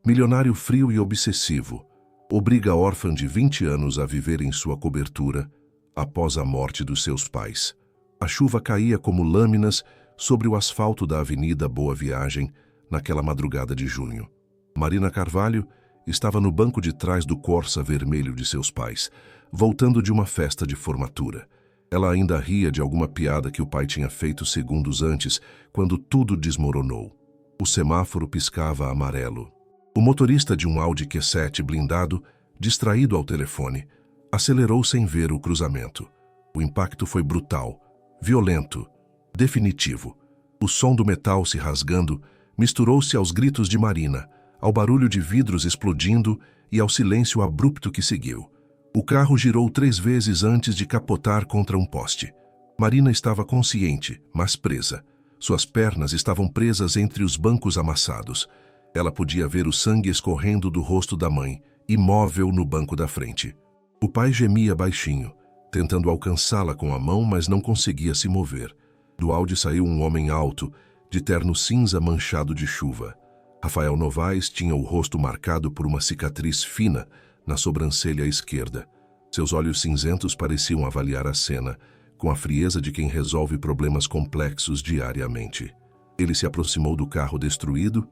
Milionário frio e obsessivo, obriga a órfã de 20 anos a viver em sua cobertura após a morte dos seus pais. A chuva caía como lâminas sobre o asfalto da Avenida Boa Viagem naquela madrugada de junho. Marina Carvalho estava no banco de trás do Corsa vermelho de seus pais, voltando de uma festa de formatura. Ela ainda ria de alguma piada que o pai tinha feito segundos antes, quando tudo desmoronou. O semáforo piscava amarelo. O motorista de um Audi Q7 blindado, distraído ao telefone, acelerou sem ver o cruzamento. O impacto foi brutal, violento, definitivo. O som do metal se rasgando misturou-se aos gritos de Marina, ao barulho de vidros explodindo e ao silêncio abrupto que seguiu. O carro girou 3 vezes antes de capotar contra um poste. Marina estava consciente, mas presa. Suas pernas estavam presas entre os bancos amassados. Ela podia ver o sangue escorrendo do rosto da mãe, imóvel no banco da frente. O pai gemia baixinho, tentando alcançá-la com a mão, mas não conseguia se mover. Do Audi saiu um homem alto, de terno cinza manchado de chuva. Rafael Novaes tinha o rosto marcado por uma cicatriz fina na sobrancelha esquerda. Seus olhos cinzentos pareciam avaliar a cena, com a frieza de quem resolve problemas complexos diariamente. Ele se aproximou do carro destruído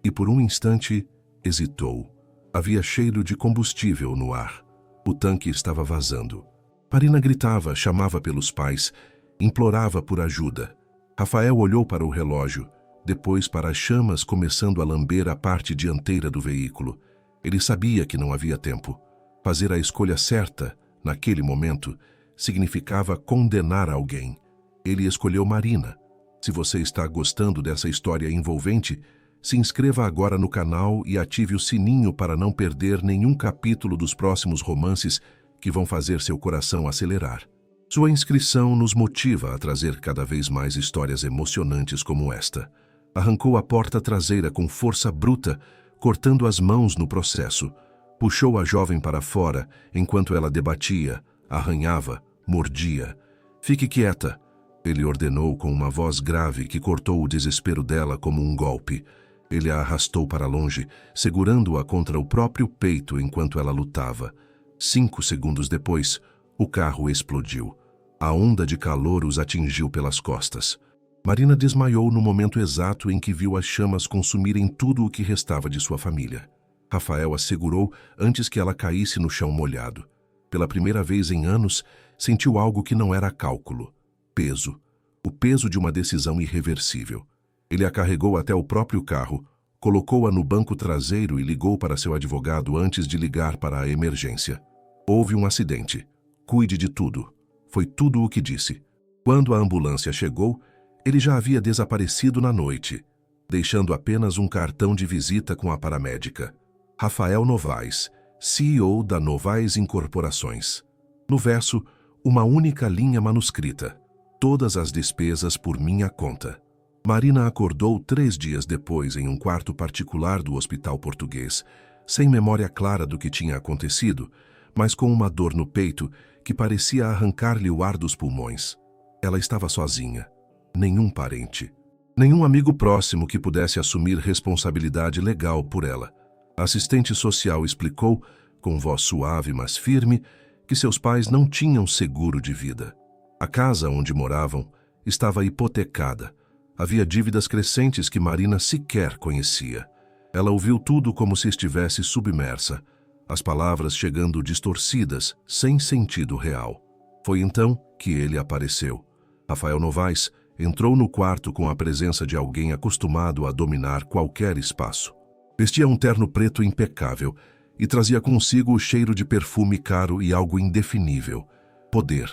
e, por um instante, hesitou. Havia cheiro de combustível no ar. O tanque estava vazando. Marina gritava, chamava pelos pais, implorava por ajuda. Rafael olhou para o relógio, depois para as chamas começando a lamber a parte dianteira do veículo. Ele sabia que não havia tempo. Fazer a escolha certa, naquele momento, significava condenar alguém. Ele escolheu Marina. Se você está gostando dessa história envolvente, se inscreva agora no canal e ative o sininho para não perder nenhum capítulo dos próximos romances que vão fazer seu coração acelerar. Sua inscrição nos motiva a trazer cada vez mais histórias emocionantes como esta. Arrancou a porta traseira com força bruta, cortando as mãos no processo. Puxou a jovem para fora, enquanto ela debatia, arranhava, mordia. "Fique quieta", ele ordenou com uma voz grave que cortou o desespero dela como um golpe. Ele a arrastou para longe, segurando-a contra o próprio peito enquanto ela lutava. 5 segundos depois, o carro explodiu. A onda de calor os atingiu pelas costas. Marina desmaiou no momento exato em que viu as chamas consumirem tudo o que restava de sua família. Rafael a segurou antes que ela caísse no chão molhado. Pela primeira vez em anos, sentiu algo que não era cálculo. Peso. O peso de uma decisão irreversível. Ele a carregou até o próprio carro, colocou-a no banco traseiro e ligou para seu advogado antes de ligar para a emergência. "Houve um acidente. Cuide de tudo." Foi tudo o que disse. Quando a ambulância chegou, ele já havia desaparecido na noite, deixando apenas um cartão de visita com a paramédica. Rafael Novaes, CEO da Novaes Incorporações. No verso, uma única linha manuscrita. "Todas as despesas por minha conta." Marina acordou 3 dias depois em um quarto particular do Hospital Português, sem memória clara do que tinha acontecido, mas com uma dor no peito que parecia arrancar-lhe o ar dos pulmões. Ela estava sozinha. Nenhum parente. Nenhum amigo próximo que pudesse assumir responsabilidade legal por ela. A assistente social explicou, com voz suave mas firme, que seus pais não tinham seguro de vida. A casa onde moravam estava hipotecada. Havia dívidas crescentes que Marina sequer conhecia. Ela ouviu tudo como se estivesse submersa, as palavras chegando distorcidas, sem sentido real. Foi então que ele apareceu. Rafael Novaes entrou no quarto com a presença de alguém acostumado a dominar qualquer espaço. Vestia um terno preto impecável e trazia consigo o cheiro de perfume caro e algo indefinível. Poder,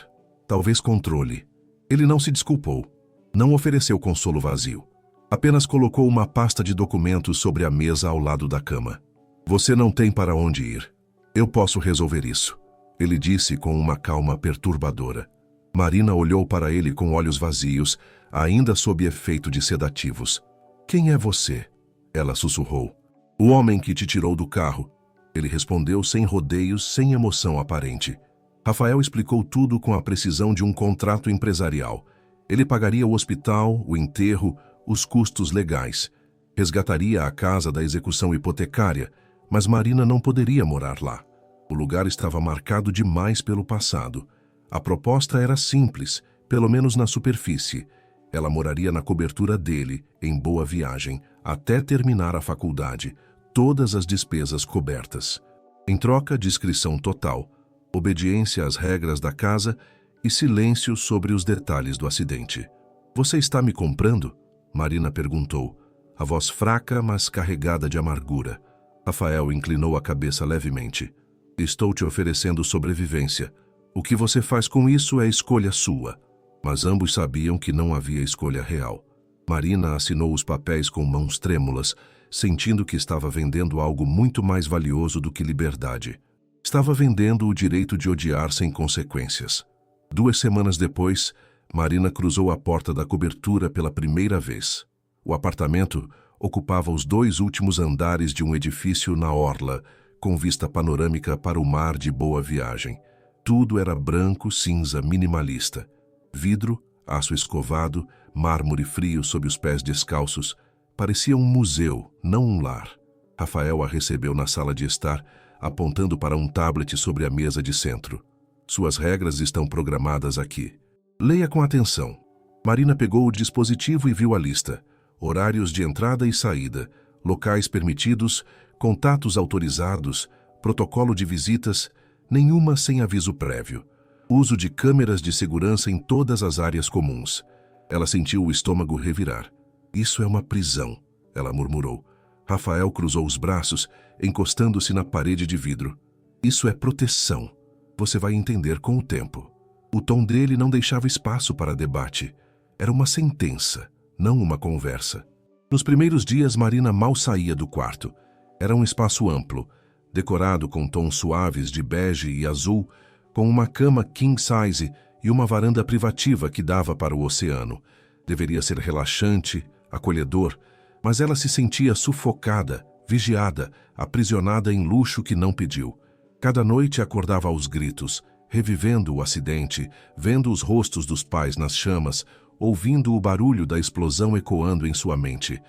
talvez controle. Ele não se desculpou. Não ofereceu consolo vazio. Apenas colocou uma pasta de documentos sobre a mesa ao lado da cama. "Você não tem para onde ir. Eu posso resolver isso", ele disse com uma calma perturbadora. Marina olhou para ele com olhos vazios, ainda sob efeito de sedativos. "Quem é você?" ela sussurrou. "O homem que te tirou do carro", ele respondeu sem rodeios, sem emoção aparente. Rafael explicou tudo com a precisão de um contrato empresarial. Ele pagaria o hospital, o enterro, os custos legais. Resgataria a casa da execução hipotecária, mas Marina não poderia morar lá. O lugar estava marcado demais pelo passado. A proposta era simples, pelo menos na superfície. Ela moraria na cobertura dele, em Boa Viagem, até terminar a faculdade, todas as despesas cobertas. Em troca, discrição total, obediência às regras da casa e silêncio sobre os detalhes do acidente. "Você está me comprando?" Marina perguntou, a voz fraca, mas carregada de amargura. Rafael inclinou a cabeça levemente. "Estou te oferecendo sobrevivência. O que você faz com isso é escolha sua." Mas ambos sabiam que não havia escolha real. Marina assinou os papéis com mãos trêmulas, sentindo que estava vendendo algo muito mais valioso do que liberdade. Estava vendendo o direito de odiar sem consequências. 2 semanas depois, Marina cruzou a porta da cobertura pela primeira vez. O apartamento ocupava os 2 últimos andares de um edifício na orla, com vista panorâmica para o mar de Boa Viagem. Tudo era branco, cinza, minimalista. Vidro, aço escovado, mármore frio sob os pés descalços. Parecia um museu, não um lar. Rafael a recebeu na sala de estar, apontando para um tablet sobre a mesa de centro. "Suas regras estão programadas aqui. Leia com atenção." Marina pegou o dispositivo e viu a lista. Horários de entrada e saída, locais permitidos, contatos autorizados, protocolo de visitas, nenhuma sem aviso prévio. Uso de câmeras de segurança em todas as áreas comuns. Ela sentiu o estômago revirar. "Isso é uma prisão", ela murmurou. Rafael cruzou os braços, encostando-se na parede de vidro. "Isso é proteção. Você vai entender com o tempo." O tom dele não deixava espaço para debate. Era uma sentença, não uma conversa. Nos primeiros dias, Marina mal saía do quarto. Era um espaço amplo, decorado com tons suaves de bege e azul, com uma cama king size e uma varanda privativa que dava para o oceano. Deveria ser relaxante, acolhedor, mas ela se sentia sufocada, vigiada, aprisionada em luxo que não pediu. Cada noite acordava aos gritos, revivendo o acidente, vendo os rostos dos pais nas chamas, ouvindo o barulho da explosão ecoando em sua mente.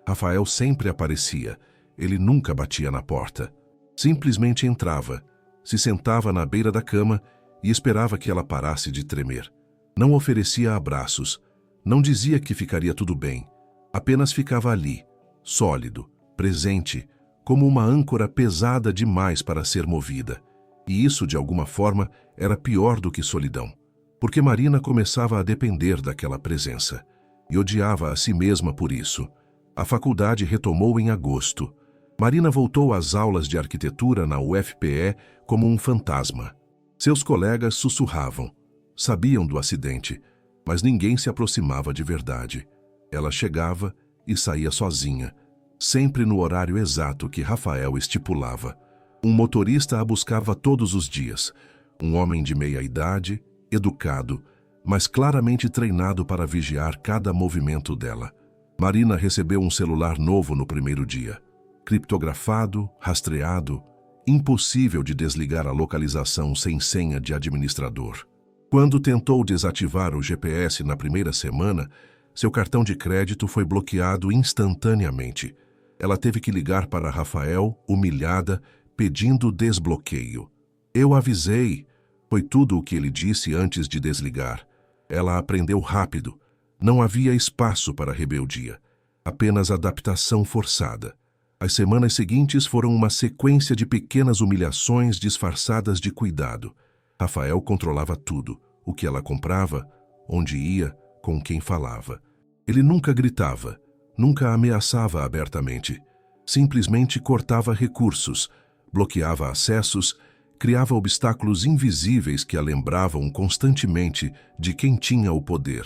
Rafael sempre aparecia. Ele nunca batia na porta. Simplesmente entrava, se sentava na beira da cama e esperava que ela parasse de tremer. Não oferecia abraços, não dizia que ficaria tudo bem. Apenas ficava ali, sólido, presente, como uma âncora pesada demais para ser movida. E isso, de alguma forma, era pior do que solidão. Porque Marina começava a depender daquela presença. E odiava a si mesma por isso. A faculdade retomou em agosto. Marina voltou às aulas de arquitetura na UFPE como um fantasma. Seus colegas sussurravam. Sabiam do acidente, mas ninguém se aproximava de verdade. Ela chegava e saía sozinha, sempre no horário exato que Rafael estipulava. Um motorista a buscava todos os dias. Um homem de meia idade, educado, mas claramente treinado para vigiar cada movimento dela. Marina recebeu um celular novo no primeiro dia. Criptografado, rastreado, impossível de desligar a localização sem senha de administrador. Quando tentou desativar o GPS na primeira semana, seu cartão de crédito foi bloqueado instantaneamente. Ela teve que ligar para Rafael, humilhada, pedindo desbloqueio. "Eu avisei", foi tudo o que ele disse antes de desligar. Ela aprendeu rápido. Não havia espaço para rebeldia, apenas adaptação forçada. As semanas seguintes foram uma sequência de pequenas humilhações disfarçadas de cuidado. Rafael controlava tudo, o que ela comprava, onde ia, com quem falava. Ele nunca gritava, nunca ameaçava abertamente. Simplesmente cortava recursos, bloqueava acessos, criava obstáculos invisíveis que a lembravam constantemente de quem tinha o poder.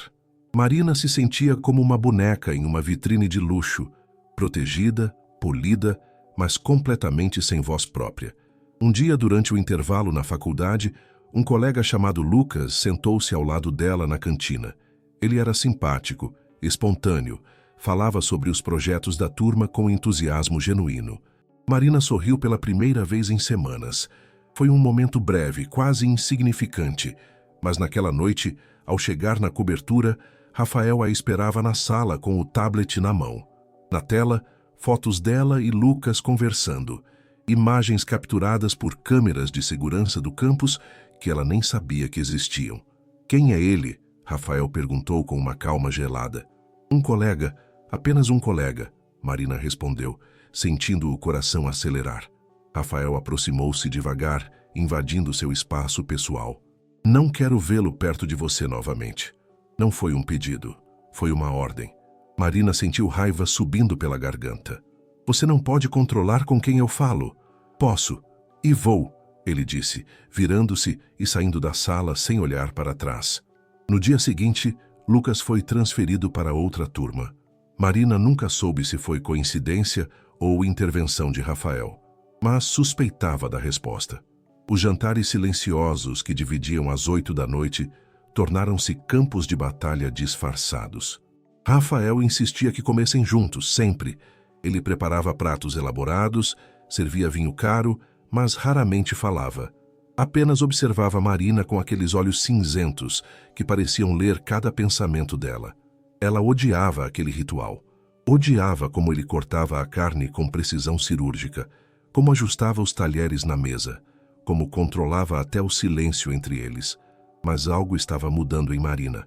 Marina se sentia como uma boneca em uma vitrine de luxo, protegida, polida, mas completamente sem voz própria. Um dia, durante o intervalo na faculdade, um colega chamado Lucas sentou-se ao lado dela na cantina. Ele era simpático, espontâneo, falava sobre os projetos da turma com entusiasmo genuíno. Marina sorriu pela primeira vez em semanas. Foi um momento breve, quase insignificante, mas naquela noite, ao chegar na cobertura, Rafael a esperava na sala com o tablet na mão. Na tela, Fotos dela e Lucas conversando. Imagens capturadas por câmeras de segurança do campus que ela nem sabia que existiam. Quem é ele? Rafael perguntou com uma calma gelada. Um colega, apenas um colega, Marina respondeu, sentindo o coração acelerar. Rafael aproximou-se devagar, invadindo seu espaço pessoal. Não quero vê-lo perto de você novamente. Não foi um pedido, foi uma ordem. Marina sentiu raiva subindo pela garganta. Você não pode controlar com quem eu falo. Posso, e vou, ele disse, virando-se e saindo da sala sem olhar para trás. No dia seguinte, Lucas foi transferido para outra turma. Marina nunca soube se foi coincidência ou intervenção de Rafael, mas suspeitava da resposta. Os jantares silenciosos que dividiam às 8 da noite tornaram-se campos de batalha disfarçados. Rafael insistia que comessem juntos, sempre. Ele preparava pratos elaborados, servia vinho caro, mas raramente falava. Apenas observava Marina com aqueles olhos cinzentos que pareciam ler cada pensamento dela. Ela odiava aquele ritual. Odiava como ele cortava a carne com precisão cirúrgica, como ajustava os talheres na mesa, como controlava até o silêncio entre eles. Mas algo estava mudando em Marina,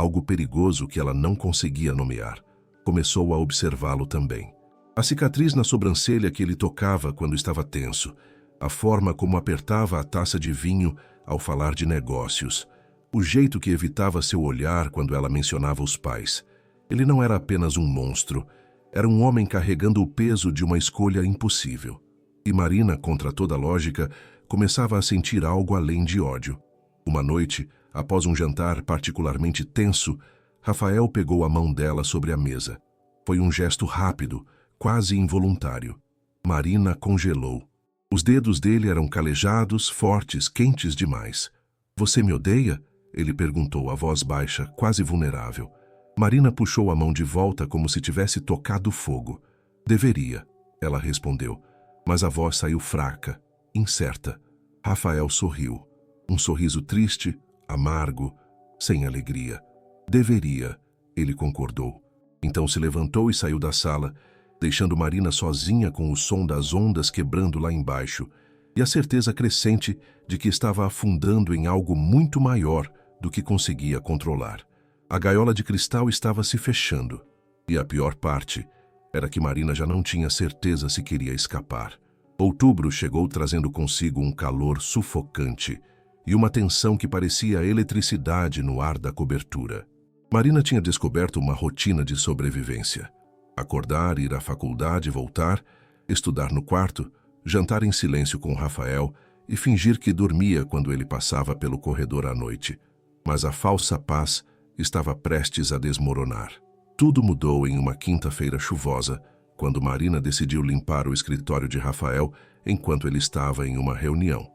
algo perigoso que ela não conseguia nomear. Começou a observá-lo também. A cicatriz na sobrancelha que ele tocava quando estava tenso, a forma como apertava a taça de vinho ao falar de negócios, o jeito que evitava seu olhar quando ela mencionava os pais. Ele não era apenas um monstro, era um homem carregando o peso de uma escolha impossível. E Marina, contra toda lógica, começava a sentir algo além de ódio. Uma noite, após um jantar particularmente tenso, Rafael pegou a mão dela sobre a mesa. Foi um gesto rápido, quase involuntário. Marina congelou. Os dedos dele eram calejados, fortes, quentes demais. Você me odeia? Ele perguntou, a voz baixa, quase vulnerável. Marina puxou a mão de volta como se tivesse tocado fogo. Deveria, ela respondeu, mas a voz saiu fraca, incerta. Rafael sorriu. Um sorriso triste, amargo, sem alegria. Deveria, ele concordou. Então se levantou e saiu da sala, deixando Marina sozinha com o som das ondas quebrando lá embaixo e a certeza crescente de que estava afundando em algo muito maior do que conseguia controlar. A gaiola de cristal estava se fechando, e a pior parte era que Marina já não tinha certeza se queria escapar. Outubro chegou trazendo consigo um calor sufocante e uma tensão que parecia eletricidade no ar da cobertura. Marina tinha descoberto uma rotina de sobrevivência. Acordar, ir à faculdade, voltar, estudar no quarto, jantar em silêncio com Rafael e fingir que dormia quando ele passava pelo corredor à noite. Mas a falsa paz estava prestes a desmoronar. Tudo mudou em uma quinta-feira chuvosa, quando Marina decidiu limpar o escritório de Rafael enquanto ele estava em uma reunião.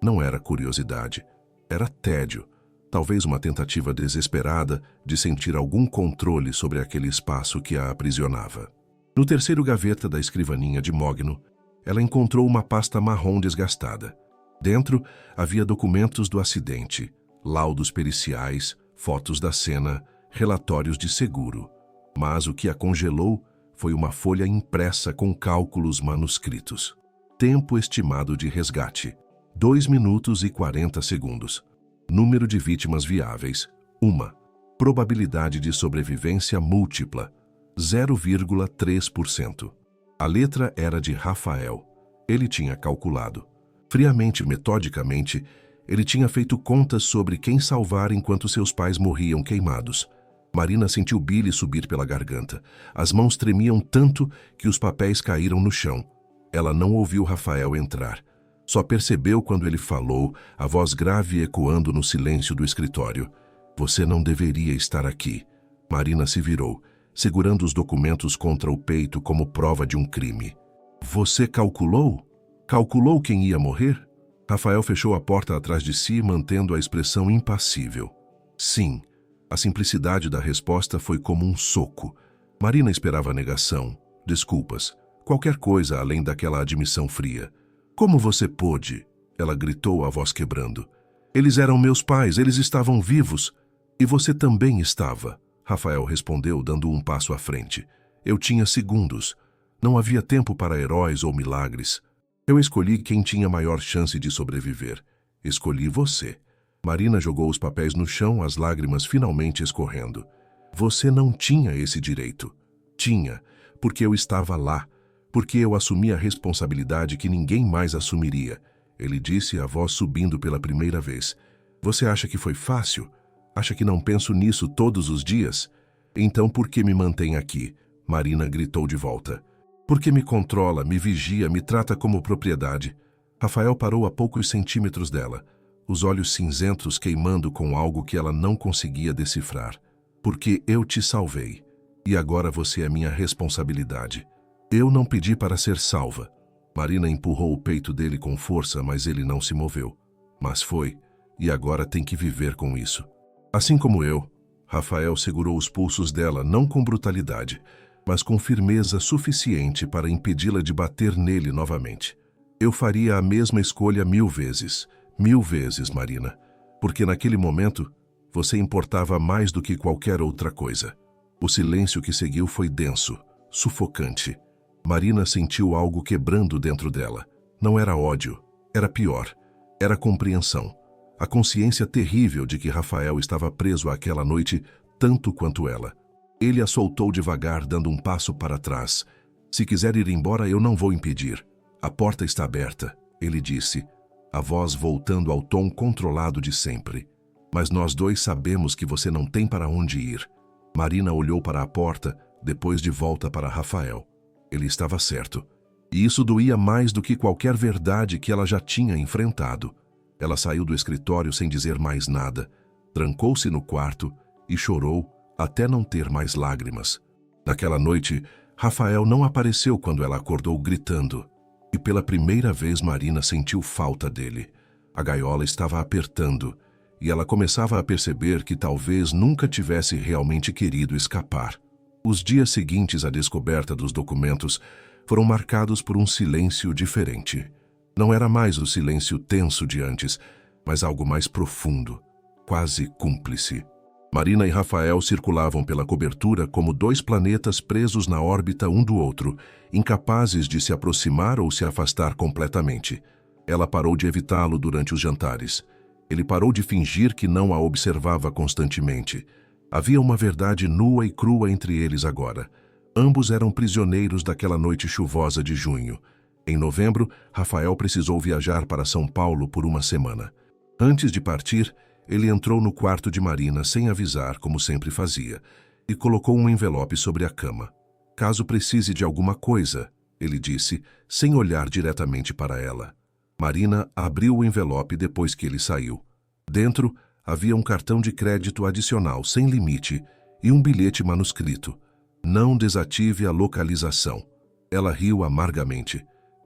Não era curiosidade, era tédio, talvez uma tentativa desesperada de sentir algum controle sobre aquele espaço que a aprisionava. No terceiro gaveta da escrivaninha de mogno, ela encontrou uma pasta marrom desgastada. Dentro havia documentos do acidente, laudos periciais, fotos da cena, relatórios de seguro. Mas o que a congelou foi uma folha impressa com cálculos manuscritos. Tempo estimado de resgate, 2 minutos e 40 segundos. Número de vítimas viáveis, 1. Probabilidade de sobrevivência múltipla, 0,3%. A letra era de Rafael. Ele tinha calculado. Friamente, metodicamente, ele tinha feito contas sobre quem salvar enquanto seus pais morriam queimados. Marina sentiu bile subir pela garganta. As mãos tremiam tanto que os papéis caíram no chão. Ela não ouviu Rafael entrar. Só percebeu quando ele falou, a voz grave ecoando no silêncio do escritório. Você não deveria estar aqui. Marina se virou, segurando os documentos contra o peito como prova de um crime. Você calculou? Calculou quem ia morrer? Rafael fechou a porta atrás de si, mantendo a expressão impassível. Sim. A simplicidade da resposta foi como um soco. Marina esperava negação, desculpas, qualquer coisa além daquela admissão fria. Como você pôde? Ela gritou, a voz quebrando. Eles eram meus pais, eles estavam vivos. E você também estava, Rafael respondeu, dando um passo à frente. Eu tinha segundos. Não havia tempo para heróis ou milagres. Eu escolhi quem tinha maior chance de sobreviver. Escolhi você. Marina jogou os papéis no chão, as lágrimas finalmente escorrendo. Você não tinha esse direito. Tinha, porque eu estava lá, porque eu assumi a responsabilidade que ninguém mais assumiria. Ele disse, a voz subindo pela primeira vez. Você acha que foi fácil? Acha que não penso nisso todos os dias? Então por que me mantém aqui? Marina gritou de volta. Porque me controla, me vigia, me trata como propriedade. Rafael parou a poucos centímetros dela, os olhos cinzentos queimando com algo que ela não conseguia decifrar. Porque eu te salvei, e agora você é minha responsabilidade. Eu não pedi para ser salva. Marina empurrou o peito dele com força, mas ele não se moveu. Mas foi, e agora tem que viver com isso. Assim como eu, Rafael segurou os pulsos dela não com brutalidade, mas com firmeza suficiente para impedi-la de bater nele novamente. Eu faria a mesma escolha 1000 vezes, Marina, porque naquele momento você importava mais do que qualquer outra coisa. O silêncio que seguiu foi denso, sufocante. Marina sentiu algo quebrando dentro dela. Não era ódio, era pior, era compreensão. A consciência terrível de que Rafael estava preso àquela noite tanto quanto ela. Ele a soltou devagar, dando um passo para trás. Se quiser ir embora, eu não vou impedir. A porta está aberta, ele disse, a voz voltando ao tom controlado de sempre. Mas nós dois sabemos que você não tem para onde ir. Marina olhou para a porta, depois de volta para Rafael. Ele estava certo. E isso doía mais do que qualquer verdade que ela já tinha enfrentado. Ela saiu do escritório sem dizer mais nada, trancou-se no quarto e chorou até não ter mais lágrimas. Naquela noite, Rafael não apareceu quando ela acordou gritando. E pela primeira vez Marina sentiu falta dele. A gaiola estava apertando, e ela começava a perceber que talvez nunca tivesse realmente querido escapar. Os dias seguintes à descoberta dos documentos foram marcados por um silêncio diferente. Não era mais o silêncio tenso de antes, mas algo mais profundo, quase cúmplice. Marina e Rafael circulavam pela cobertura como dois planetas presos na órbita um do outro, incapazes de se aproximar ou se afastar completamente. Ela parou de evitá-lo durante os jantares. Ele parou de fingir que não a observava constantemente. Havia uma verdade nua e crua entre eles agora. Ambos eram prisioneiros daquela noite chuvosa de junho. Em novembro, Rafael precisou viajar para São Paulo por uma semana. Antes de partir, ele entrou no quarto de Marina sem avisar, como sempre fazia, e colocou um envelope sobre a cama. Caso precise de alguma coisa, ele disse, sem olhar diretamente para ela. Marina abriu o envelope depois que ele saiu. Dentro, havia um cartão de crédito adicional sem limite e um bilhete manuscrito. Não desative a localização. Ela riu amargamente.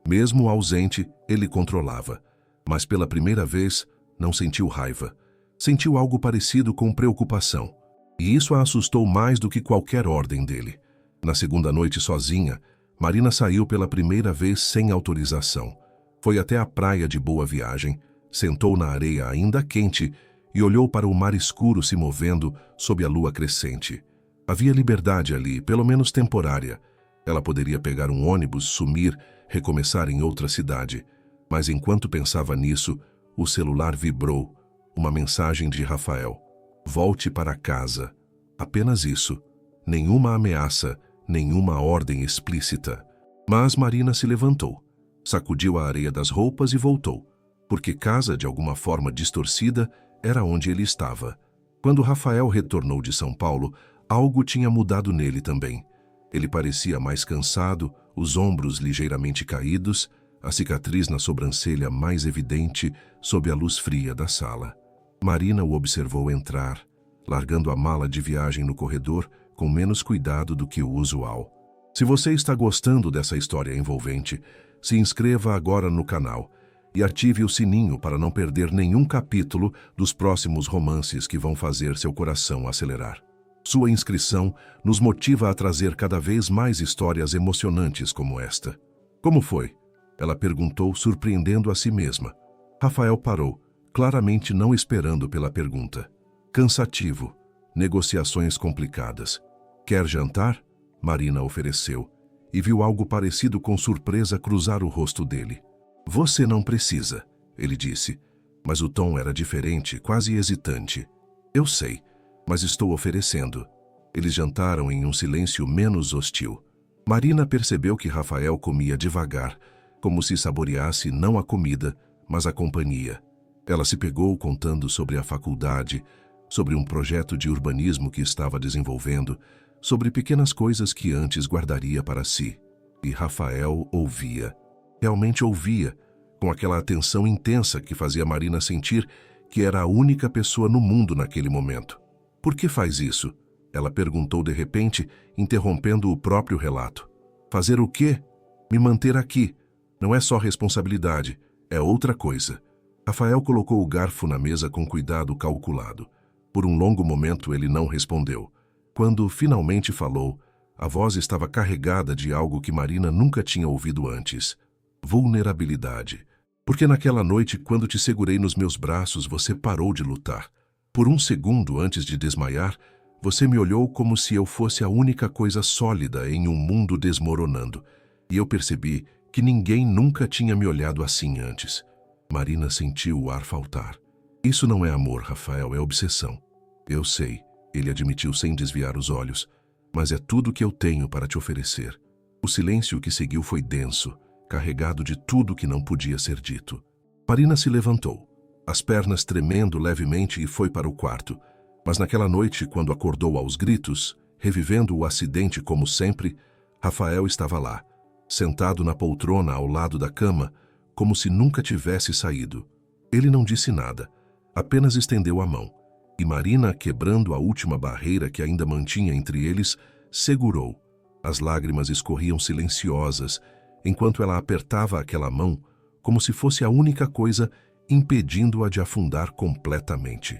Mesmo ausente, ele controlava. Mas pela primeira vez, não sentiu raiva. Sentiu algo parecido com preocupação. E isso a assustou mais do que qualquer ordem dele. Na segunda noite sozinha, Marina saiu pela primeira vez sem autorização. Foi até a praia de Boa Viagem, sentou na areia ainda quente e olhou para o mar escuro se movendo sob a lua crescente. Havia liberdade ali, pelo menos temporária. Ela poderia pegar um ônibus, sumir, recomeçar em outra cidade. Mas enquanto pensava nisso, o celular vibrou. Uma mensagem de Rafael. Volte para casa. Apenas isso. Nenhuma ameaça, nenhuma ordem explícita. Mas Marina se levantou. Sacudiu a areia das roupas e voltou, porque casa, de alguma forma distorcida, era onde ele estava. Quando Rafael retornou de São Paulo, algo tinha mudado nele também. Ele parecia mais cansado, os ombros ligeiramente caídos, a cicatriz na sobrancelha mais evidente sob a luz fria da sala. Marina o observou entrar, largando a mala de viagem no corredor com menos cuidado do que o usual. Se você está gostando dessa história envolvente, se inscreva agora no canal e ative o sininho para não perder nenhum capítulo dos próximos romances que vão fazer seu coração acelerar. Sua inscrição nos motiva a trazer cada vez mais histórias emocionantes como esta. Como foi? Ela perguntou, surpreendendo a si mesma. Rafael parou, claramente não esperando pela pergunta. Cansativo. Negociações complicadas. Quer jantar? Marina ofereceu. e viu algo parecido com surpresa cruzar o rosto dele. Você não precisa, ele disse, mas o tom era diferente, quase hesitante. Eu sei, mas estou oferecendo. Eles jantaram em um silêncio menos hostil. Marina percebeu que Rafael comia devagar, como se saboreasse não a comida, mas a companhia. Ela se pegou contando sobre a faculdade, sobre um projeto de urbanismo que estava desenvolvendo, sobre pequenas coisas que antes guardaria para si. E Rafael ouvia. Realmente ouvia, com aquela atenção intensa que fazia Marina sentir que era a única pessoa no mundo naquele momento. Por que faz isso? Ela perguntou de repente, interrompendo o próprio relato. Fazer o quê? Me manter aqui. Não é só responsabilidade, é outra coisa. Rafael colocou o garfo na mesa com cuidado calculado. Por um longo momento ele não respondeu. Quando finalmente falou, a voz estava carregada de algo que Marina nunca tinha ouvido antes. Vulnerabilidade. Porque naquela noite, quando te segurei nos meus braços, você parou de lutar. Por um segundo antes de desmaiar, você me olhou como se eu fosse a única coisa sólida em um mundo desmoronando. E eu percebi que ninguém nunca tinha me olhado assim antes. Marina sentiu o ar faltar. Isso não é amor, Rafael, é obsessão. Eu sei, ele admitiu sem desviar os olhos, mas é tudo que eu tenho para te oferecer. O silêncio que seguiu foi denso, carregado de tudo que não podia ser dito. Marina se levantou, as pernas tremendo levemente, e foi para o quarto. Mas naquela noite, quando acordou aos gritos, revivendo o acidente como sempre, Rafael estava lá, sentado na poltrona ao lado da cama, como se nunca tivesse saído. Ele não disse nada, apenas estendeu a mão, e Marina, quebrando a última barreira que ainda mantinha entre eles, segurou. As lágrimas escorriam silenciosas, enquanto ela apertava aquela mão, como se fosse a única coisa impedindo-a de afundar completamente.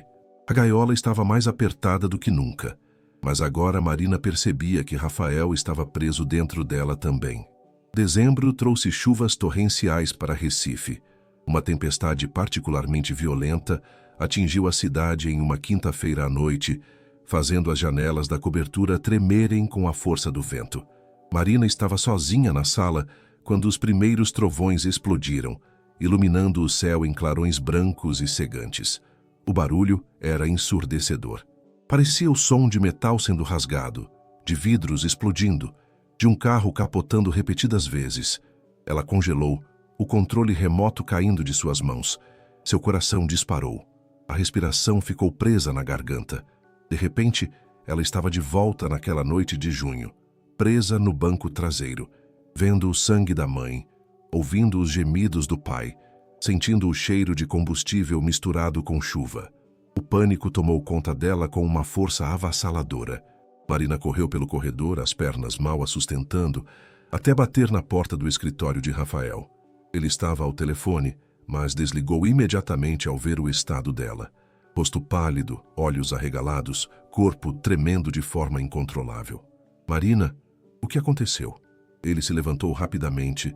A gaiola estava mais apertada do que nunca, mas agora Marina percebia que Rafael estava preso dentro dela também. Dezembro trouxe chuvas torrenciais para Recife. Uma tempestade particularmente violenta atingiu a cidade em uma quinta-feira à noite, fazendo as janelas da cobertura tremerem com a força do vento. Marina estava sozinha na sala quando os primeiros trovões explodiram, iluminando o céu em clarões brancos e cegantes. O barulho era ensurdecedor. Parecia o som de metal sendo rasgado, de vidros explodindo, de um carro capotando repetidas vezes. Ela congelou, o controle remoto caindo de suas mãos. Seu coração disparou. A respiração ficou presa na garganta. De repente, ela estava de volta naquela noite de junho, presa no banco traseiro, vendo o sangue da mãe, ouvindo os gemidos do pai, sentindo o cheiro de combustível misturado com chuva. O pânico tomou conta dela com uma força avassaladora. Marina correu pelo corredor, as pernas mal a sustentando, até bater na porta do escritório de Rafael. Ele estava ao telefone, mas desligou imediatamente ao ver o estado dela. Rosto pálido, olhos arregalados, corpo tremendo de forma incontrolável. Marina, o que aconteceu? Ele se levantou rapidamente,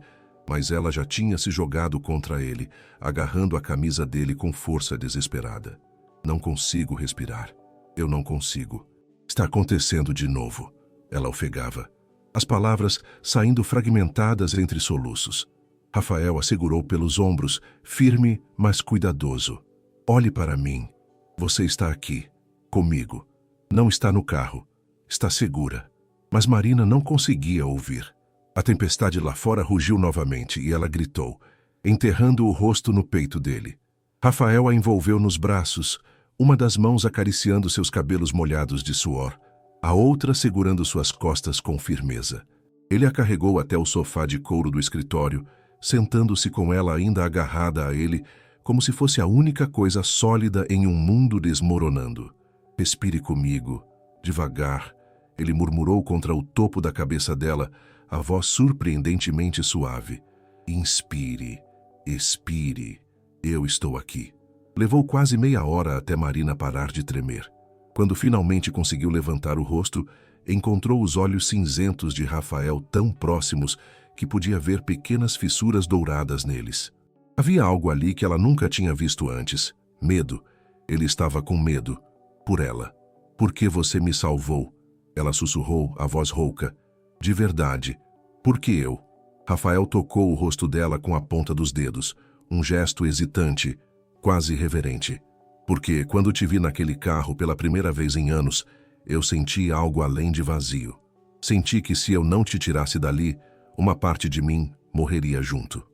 mas ela já tinha se jogado contra ele, agarrando a camisa dele com força desesperada. Não consigo respirar. Eu não consigo. Está acontecendo de novo. Ela ofegava, as palavras saindo fragmentadas entre soluços. Rafael a segurou pelos ombros, firme, mas cuidadoso. Olhe para mim. Você está aqui, comigo. Não está no carro. Está segura. Mas Marina não conseguia ouvir. A tempestade lá fora rugiu novamente e ela gritou, enterrando o rosto no peito dele. Rafael a envolveu nos braços, uma das mãos acariciando seus cabelos molhados de suor, a outra segurando suas costas com firmeza. Ele a carregou até o sofá de couro do escritório, sentando-se com ela ainda agarrada a ele, como se fosse a única coisa sólida em um mundo desmoronando. Respire comigo, devagar, ele murmurou contra o topo da cabeça dela, a voz surpreendentemente suave. Inspire, expire, eu estou aqui. Levou quase meia hora até Marina parar de tremer. Quando finalmente conseguiu levantar o rosto, encontrou os olhos cinzentos de Rafael tão próximos que podia ver pequenas fissuras douradas neles. Havia algo ali que ela nunca tinha visto antes. Medo. Ele estava com medo. Por ela. Por que você me salvou? Ela sussurrou, a voz rouca. De verdade. Por que eu? Rafael tocou o rosto dela com a ponta dos dedos, um gesto hesitante, quase reverente. Porque, quando te vi naquele carro pela primeira vez em anos, eu senti algo além de vazio. Senti que se eu não te tirasse dali, uma parte de mim morreria junto.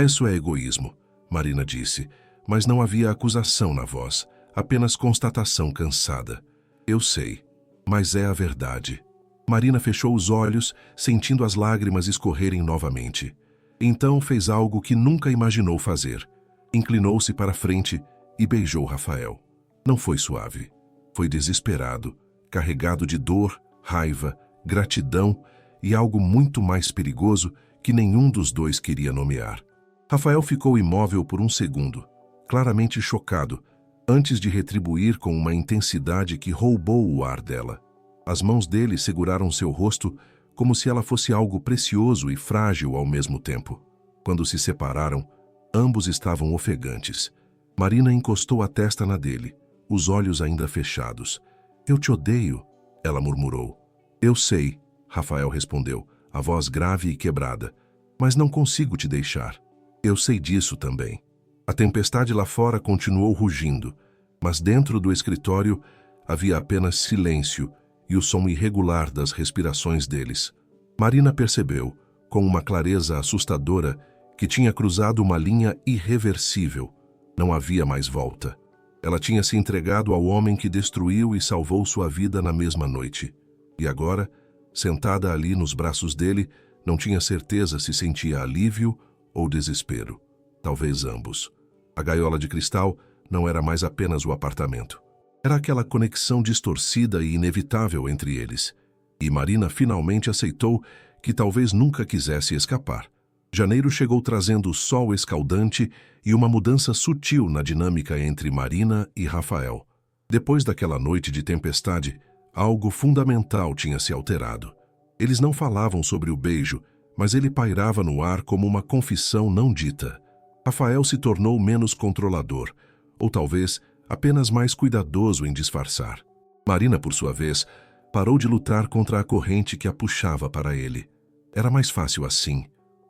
Isso é egoísmo, Marina disse, mas não havia acusação na voz, apenas constatação cansada. Eu sei, mas é a verdade. Marina fechou os olhos, sentindo as lágrimas escorrerem novamente. Então fez algo que nunca imaginou fazer. Inclinou-se para a frente e beijou Rafael. Não foi suave. Foi desesperado, carregado de dor, raiva, gratidão e algo muito mais perigoso que nenhum dos dois queria nomear. Rafael ficou imóvel por um segundo, claramente chocado, antes de retribuir com uma intensidade que roubou o ar dela. As mãos dele seguraram seu rosto como se ela fosse algo precioso e frágil ao mesmo tempo. Quando se separaram, ambos estavam ofegantes. Marina encostou a testa na dele, os olhos ainda fechados. Eu te odeio, ela murmurou. Eu sei, Rafael respondeu, a voz grave e quebrada, mas não consigo te deixar. Eu sei disso também. A tempestade lá fora continuou rugindo, mas dentro do escritório havia apenas silêncio e o som irregular das respirações deles. Marina percebeu, com uma clareza assustadora, que tinha cruzado uma linha irreversível. Não havia mais volta. Ela tinha se entregado ao homem que destruiu e salvou sua vida na mesma noite. E agora, sentada ali nos braços dele, não tinha certeza se sentia alívio ou desespero. Talvez ambos. A gaiola de cristal não era mais apenas o apartamento. Era aquela conexão distorcida e inevitável entre eles. E Marina finalmente aceitou que talvez nunca quisesse escapar. Janeiro chegou trazendo o sol escaldante e uma mudança sutil na dinâmica entre Marina e Rafael. Depois daquela noite de tempestade, algo fundamental tinha se alterado. Eles não falavam sobre o beijo, mas ele pairava no ar como uma confissão não dita. Rafael se tornou menos controlador, ou talvez apenas mais cuidadoso em disfarçar. Marina, por sua vez, parou de lutar contra a corrente que a puxava para ele. Era mais fácil assim,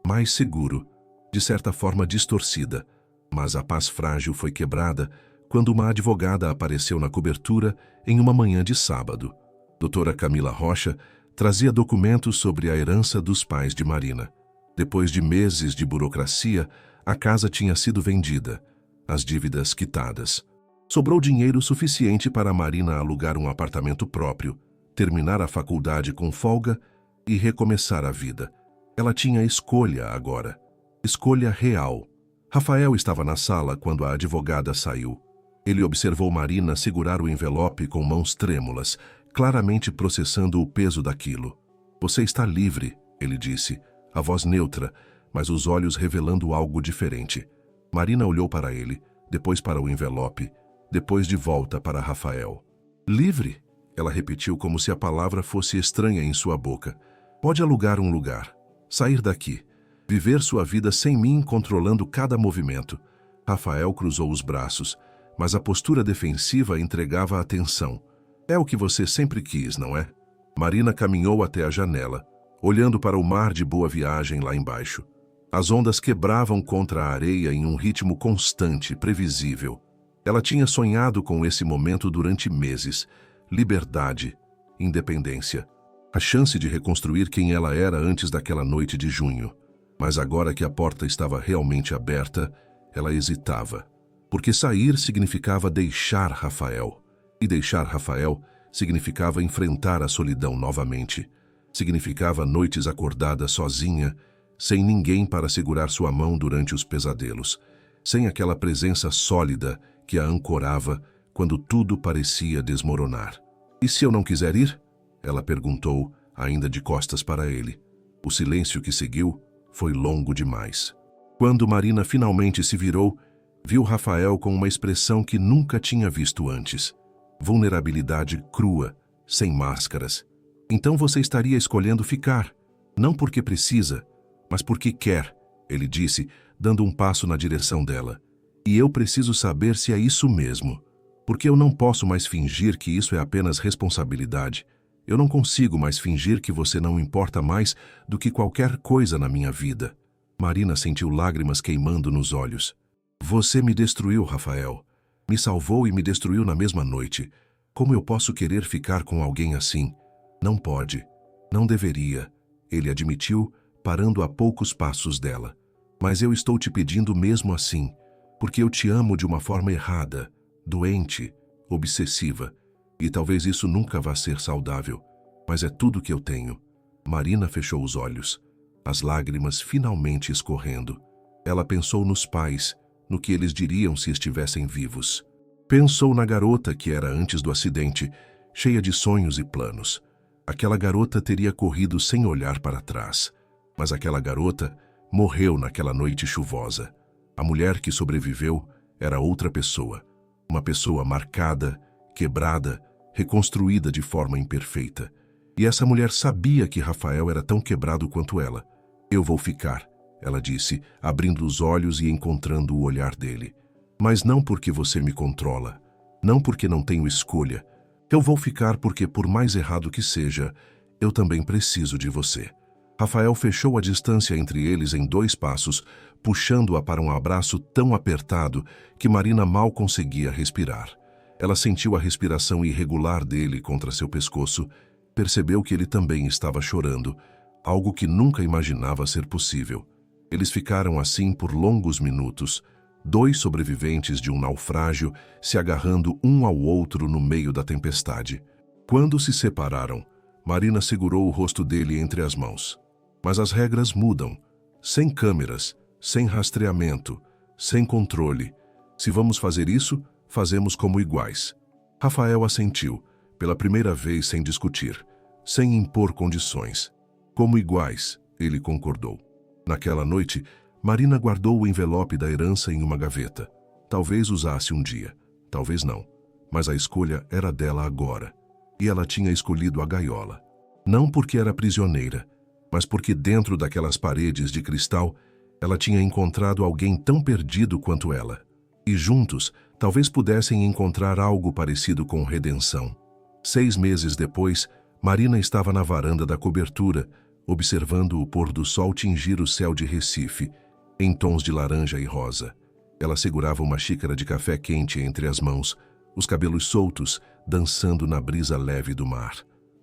mais seguro, de certa forma distorcida, mas a paz frágil foi quebrada quando uma advogada apareceu na cobertura em uma manhã de sábado. Doutora Camila Rocha trazia documentos sobre a herança dos pais de Marina. Depois de meses de burocracia, a casa tinha sido vendida, as dívidas quitadas. Sobrou dinheiro suficiente para Marina alugar um apartamento próprio, terminar a faculdade com folga e recomeçar a vida. Ela tinha escolha agora. Escolha real. Rafael estava na sala quando a advogada saiu. Ele observou Marina segurar o envelope com mãos trêmulas, claramente processando o peso daquilo. Você está livre, ele disse, a voz neutra, mas os olhos revelando algo diferente. Marina olhou para ele, depois para o envelope, depois de volta para Rafael. Livre? Ela repetiu como se a palavra fosse estranha em sua boca. Pode alugar um lugar. Sair daqui. Viver sua vida sem mim, controlando cada movimento. Rafael cruzou os braços, mas a postura defensiva entregava a atenção. É o que você sempre quis, não é? Marina caminhou até a janela, olhando para o mar de Boa Viagem lá embaixo. As ondas quebravam contra a areia em um ritmo constante, previsível. Ela tinha sonhado com esse momento durante meses. Liberdade, independência. A chance de reconstruir quem ela era antes daquela noite de junho. Mas agora que a porta estava realmente aberta, ela hesitava. Porque sair significava deixar Rafael. E deixar Rafael significava enfrentar a solidão novamente. Significava noites acordadas sozinha, sem ninguém para segurar sua mão durante os pesadelos. Sem aquela presença sólida que a ancorava quando tudo parecia desmoronar. E se eu não quiser ir? Ela perguntou, ainda de costas para ele. O silêncio que seguiu foi longo demais. Quando Marina finalmente se virou, viu Rafael com uma expressão que nunca tinha visto antes. Vulnerabilidade crua, sem máscaras. Então você estaria escolhendo ficar, não porque precisa, mas porque quer, ele disse, dando um passo na direção dela. E eu preciso saber se é isso mesmo, porque eu não posso mais fingir que isso é apenas responsabilidade. Eu não consigo mais fingir que você não importa mais do que qualquer coisa na minha vida. Marina sentiu lágrimas queimando nos olhos. Você me destruiu, Rafael. Me salvou e me destruiu na mesma noite. Como eu posso querer ficar com alguém assim? Não pode. Não deveria. Ele admitiu, parando a poucos passos dela. Mas eu estou te pedindo mesmo assim, porque eu te amo de uma forma errada, doente, obsessiva. E talvez isso nunca vá ser saudável, mas é tudo que eu tenho. Marina fechou os olhos, as lágrimas finalmente escorrendo. Ela pensou nos pais, no que eles diriam se estivessem vivos. Pensou na garota que era antes do acidente, cheia de sonhos e planos. Aquela garota teria corrido sem olhar para trás, mas aquela garota morreu naquela noite chuvosa. A mulher que sobreviveu era outra pessoa, uma pessoa marcada, quebrada, reconstruída de forma imperfeita. E essa mulher sabia que Rafael era tão quebrado quanto ela. Eu vou ficar, ela disse, abrindo os olhos e encontrando o olhar dele. Mas não porque você me controla, não porque não tenho escolha. Eu vou ficar porque, por mais errado que seja, eu também preciso de você. Rafael fechou a distância entre eles em 2 passos, puxando-a para um abraço tão apertado que Marina mal conseguia respirar. Ela sentiu a respiração irregular dele contra seu pescoço, percebeu que ele também estava chorando, algo que nunca imaginava ser possível. Eles ficaram assim por longos minutos, 2 sobreviventes de um naufrágio se agarrando um ao outro no meio da tempestade. Quando se separaram, Marina segurou o rosto dele entre as mãos. Mas as regras mudam. Sem câmeras, sem rastreamento, sem controle. Se vamos fazer isso, fazemos como iguais. Rafael assentiu, pela primeira vez sem discutir, sem impor condições. Como iguais, ele concordou. Naquela noite, Marina guardou o envelope da herança em uma gaveta. Talvez usasse um dia, talvez não. Mas a escolha era dela agora. E ela tinha escolhido a gaiola. Não porque era prisioneira, mas porque dentro daquelas paredes de cristal, ela tinha encontrado alguém tão perdido quanto ela. E juntos, talvez pudessem encontrar algo parecido com redenção. 6 meses depois, Marina estava na varanda da cobertura, observando o pôr do sol tingir o céu de Recife, em tons de laranja e rosa. Ela segurava uma xícara de café quente entre as mãos, os cabelos soltos, dançando na brisa leve do mar.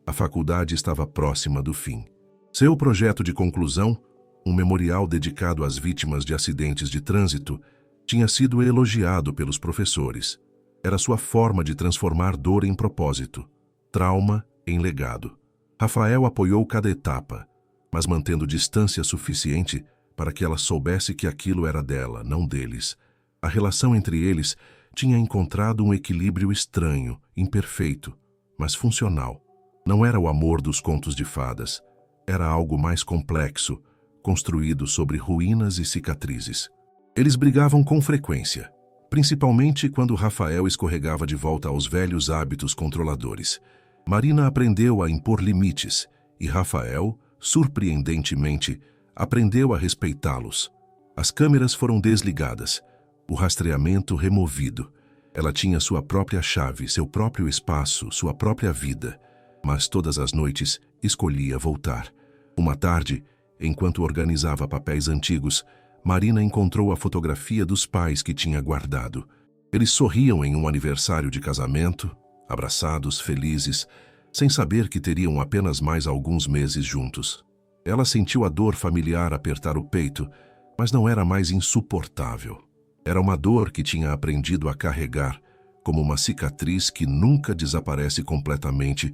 A faculdade estava próxima do fim. Seu projeto de conclusão, um memorial dedicado às vítimas de acidentes de trânsito, tinha sido elogiado pelos professores. Era sua forma de transformar dor em propósito, trauma em legado. Rafael apoiou cada etapa, mas mantendo distância suficiente para que ela soubesse que aquilo era dela, não deles. A relação entre eles tinha encontrado um equilíbrio estranho, imperfeito, mas funcional. Não era o amor dos contos de fadas. Era algo mais complexo, construído sobre ruínas e cicatrizes. Eles brigavam com frequência, principalmente quando Rafael escorregava de volta aos velhos hábitos controladores. Marina aprendeu a impor limites e Rafael, surpreendentemente, aprendeu a respeitá-los. As câmeras foram desligadas, o rastreamento removido. Ela tinha sua própria chave, seu próprio espaço, sua própria vida. Mas todas as noites escolhia voltar. Uma tarde, enquanto organizava papéis antigos, Marina encontrou a fotografia dos pais que tinha guardado. Eles sorriam em um aniversário de casamento, abraçados, felizes, sem saber que teriam apenas mais alguns meses juntos. Ela sentiu a dor familiar apertar o peito, mas não era mais insuportável. Era uma dor que tinha aprendido a carregar, como uma cicatriz que nunca desaparece completamente,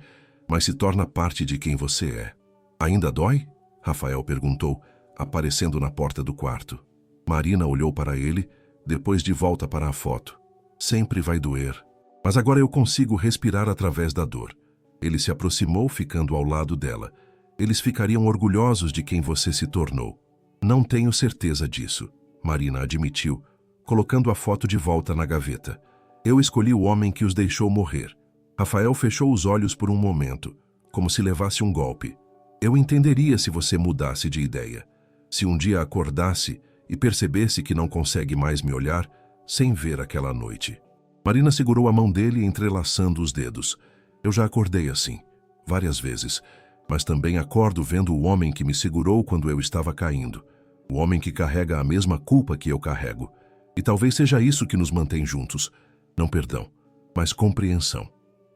mas se torna parte de quem você é. Ainda dói? Rafael perguntou, aparecendo na porta do quarto. Marina olhou para ele, depois de volta para a foto. Sempre vai doer. Mas agora eu consigo respirar através da dor. Ele se aproximou, ficando ao lado dela. Eles ficariam orgulhosos de quem você se tornou. Não tenho certeza disso, Marina admitiu, colocando a foto de volta na gaveta. Eu escolhi o homem que os deixou morrer. Rafael fechou os olhos por um momento, como se levasse um golpe. Eu entenderia se você mudasse de ideia. Se um dia acordasse e percebesse que não consegue mais me olhar sem ver aquela noite. Marina segurou a mão dele entrelaçando os dedos. Eu já acordei assim. várias vezes, mas também acordo vendo o homem que me segurou quando eu estava caindo, o homem que carrega a mesma culpa que eu carrego. E talvez seja isso que nos mantém juntos, não perdão, mas compreensão.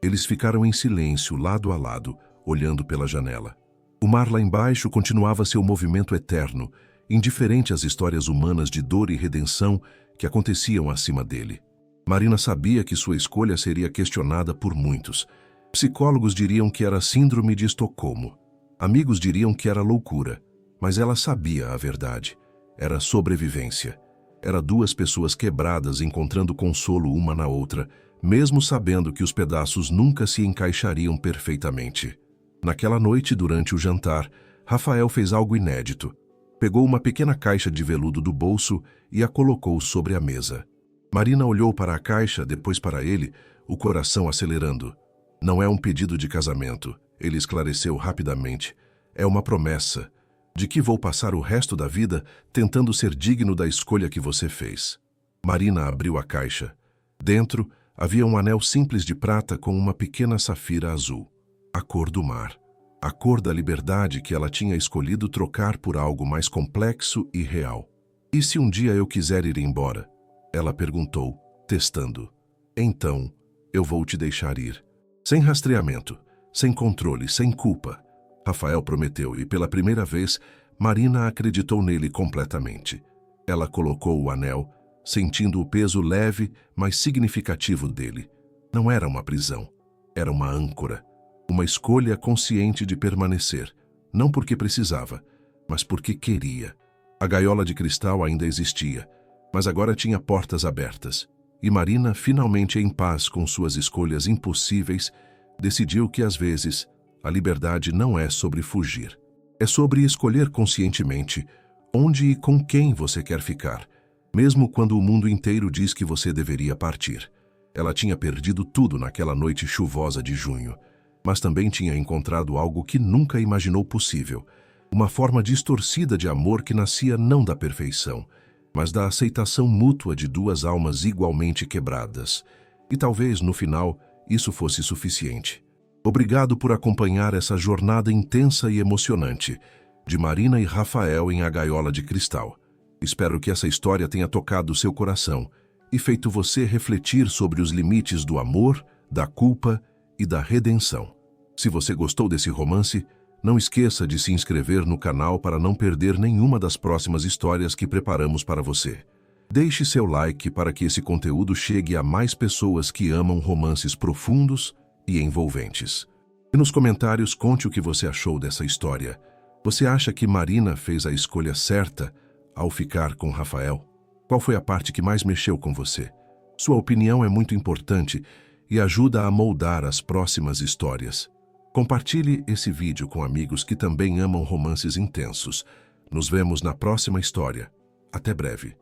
Eles ficaram em silêncio, lado a lado, olhando pela janela. O mar lá embaixo continuava seu movimento eterno, indiferente às histórias humanas de dor e redenção que aconteciam acima dele. Marina sabia que sua escolha seria questionada por muitos. Psicólogos diriam que era síndrome de Estocolmo. Amigos diriam que era loucura. Mas ela sabia a verdade. Era sobrevivência. Era duas pessoas quebradas encontrando consolo uma na outra, mesmo sabendo que os pedaços nunca se encaixariam perfeitamente. Naquela noite, durante o jantar, Rafael fez algo inédito. Pegou uma pequena caixa de veludo do bolso e a colocou sobre a mesa. Marina olhou para a caixa, depois para ele, o coração acelerando. Não é um pedido de casamento, ele esclareceu rapidamente. É uma promessa de que vou passar o resto da vida tentando ser digno da escolha que você fez. Marina abriu a caixa. Dentro havia um anel simples de prata com uma pequena safira azul. A cor do mar. A cor da liberdade que ela tinha escolhido trocar por algo mais complexo e real. E se um dia eu quiser ir embora? Ela perguntou, testando. Então, eu vou te deixar ir. Sem rastreamento, sem controle, sem culpa. Rafael prometeu e, pela primeira vez, Marina acreditou nele completamente. Ela colocou o anel, sentindo o peso leve, mas significativo dele. Não era uma prisão, era uma âncora. Uma escolha consciente de permanecer, não porque precisava, mas porque queria. A gaiola de cristal ainda existia, mas agora tinha portas abertas. E Marina, finalmente em paz com suas escolhas impossíveis, decidiu que, às vezes, a liberdade não é sobre fugir. É sobre escolher conscientemente onde e com quem você quer ficar, mesmo quando o mundo inteiro diz que você deveria partir. Ela tinha perdido tudo naquela noite chuvosa de junho, mas também tinha encontrado algo que nunca imaginou possível, uma forma distorcida de amor que nascia não da perfeição, mas da aceitação mútua de duas almas igualmente quebradas. E talvez, no final, isso fosse suficiente. Obrigado por acompanhar essa jornada intensa e emocionante de Marina e Rafael em A Gaiola de Cristal. Espero que essa história tenha tocado seu coração e feito você refletir sobre os limites do amor, da culpa e da redenção. Se você gostou desse romance, não esqueça de se inscrever no canal para não perder nenhuma das próximas histórias que preparamos para você. Deixe seu like para que esse conteúdo chegue a mais pessoas que amam romances profundos e envolventes. E nos comentários conte o que você achou dessa história. Você acha que Marina fez a escolha certa ao ficar com Rafael? Qual foi a parte que mais mexeu com você? Sua opinião é muito importante e ajuda a moldar as próximas histórias. Compartilhe esse vídeo com amigos que também amam romances intensos. Nos vemos na próxima história. Até breve.